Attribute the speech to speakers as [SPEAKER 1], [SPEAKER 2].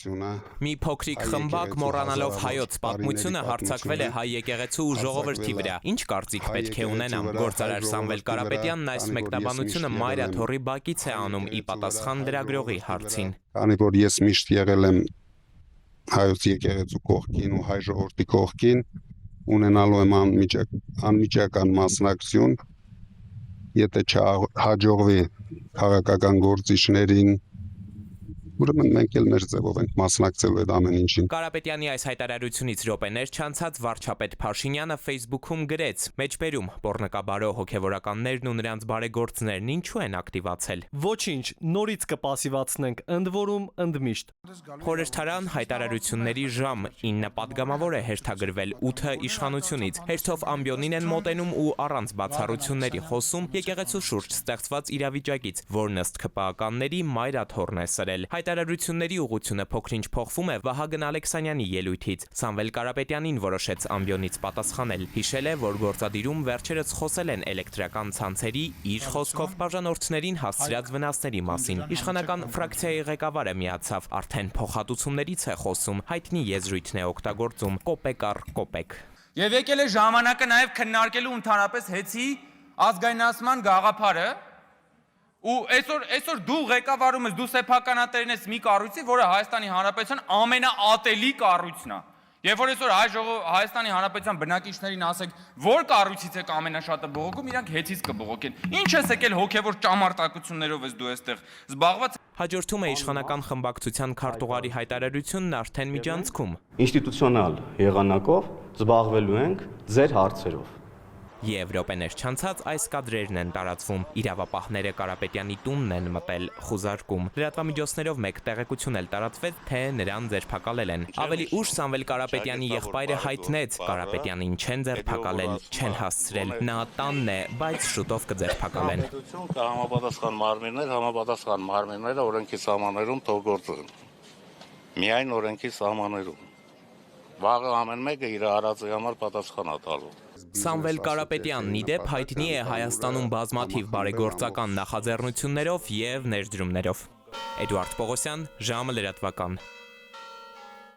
[SPEAKER 1] Մի փոքրիկ խմբակ մոռանալով հայոց պատմությունը հարձակվել է հայ եկեղեցու ու ժողովրդի վրա։ Ինչ կարծիք պետք է ունենամ։ Գործարար Սամվել Կարապետյանն այս մեկնաբանությունը Մայրաթոռի բակից է անում ի պատասխան լրագրողի հարցին։
[SPEAKER 2] Քանի որ ես միշտ եղել եմ հայոց եկեղեցու կողքին ու հայ ժողովրդի կողքին, ունենալու եմ անմիջական մասնակցություն, եթե չհաջողվի քաղաքական գործիչներին, ուրեմն մենք էլ մեր ձևով ենք մասնակցելու այդ ամեն ինչին։
[SPEAKER 1] Կարապետյանի այս հայտարարությունից րոպեներ չանցած վարչապետ Փաշինյանը Facebook-ում գրեց. «Մեջբերում պոռնկաբարո հոգևորականներն ու նրանց բարեգործներն ինչու են ակտիվացել»։
[SPEAKER 3] Ոչինչ, նորից կպասիվացնենք, ընդ որում ընդմիշտ։
[SPEAKER 1] Խորհրդարան հայտարարությունների ժամ 9 պատգամավոր է հերթագրվել 8-ը իշխանությունից։ Հերթով ամբիոնին են մոտենում ու առանց բացառությունների խոսում եկեղեցու շուրջ ստեղծված իրավիճակից, որն ըստ ՔՊԱ-ականների Մայրաթոռն է սրել։ Հայտարարությունների ուղղությունը փոքրինչ փոխվում է Վահագն Ալեքսանյանի ելույթից։ Սամվել Կարապետյանին որոշեց ամբիոնից պատասխանել։ Հիշել է, որ գործադիրում վերջերս խոսել են էլեկտրական ցանցերի, իր խոսքով, բաժանորդներին հասցրած վնասների մասին։ Իշխանական ֆրակցիայի ղեկավարը միացավ, արդեն փոխհատուցումներից է խոսում, հայտնի եզրույթն է օգտագործում՝ կոպեկ առ կոպեկ։
[SPEAKER 4] Եվ եկել է ժամանակը նաև քննարկելու ընդհանրապես հեծի ազգայնացման գաղափարը։ Ու այսօր դու ղեկավարում ես, դու սեփականատերն ես մի կառույցի, որը Հայաստանի Հանրապետության ամենաատելի կառույցն է։ Երբ որ այսօր Հայաստանի Հանրապետության բնակիչներին ասեք, որ կառույցից եք ամենաշատը բողոքում, իրանք հեծից կբողոքեն։ Ինչ ես եկել հոգևոր ճամարտակություններով ես դու այստեղ զբաղված։
[SPEAKER 1] Հաջորդում է իշխանական խմբակցության քարտուղարի հայտարարությունն արդեն միջանցքում։
[SPEAKER 5] Ինստիտուցիոնալ եղանակով զբաղվելու ենք ձեր հարցերով։
[SPEAKER 1] Եվ րոպեներ չանցած այս կադրերն են տարածվում։ Իրավապահները Կարապետյանի տունն են մտել, խուզարկում։ Լրատվամիջոցներով մեկ տեղեկություն էլ տարածվեց, թե նրան ձերբակալել են։ Ավելի ուշ Սամվել Կարապետյանի եղբայրը հայտնեց, Կարապետյանին չեն ձերբակալել, չեն հասցրել։ Նա տանն է, բայց շուտով կձերբակալեն։
[SPEAKER 6] Համապատասխան մարմինները օրենքի սահմաններում թող գործեն։ Միայն օրենքի սահմաններում։ Վաղը ամեն մեկը իր արածի համար պատասխան է տալու։
[SPEAKER 1] Սամվել Կարապետյանն ի դեպ հայտնի է Հայաստանում բազմաթիվ բարեգործական նախաձեռնություններով և ներդրումներով։ Էդուարդ Պողոսյան, ժամը լրատվական։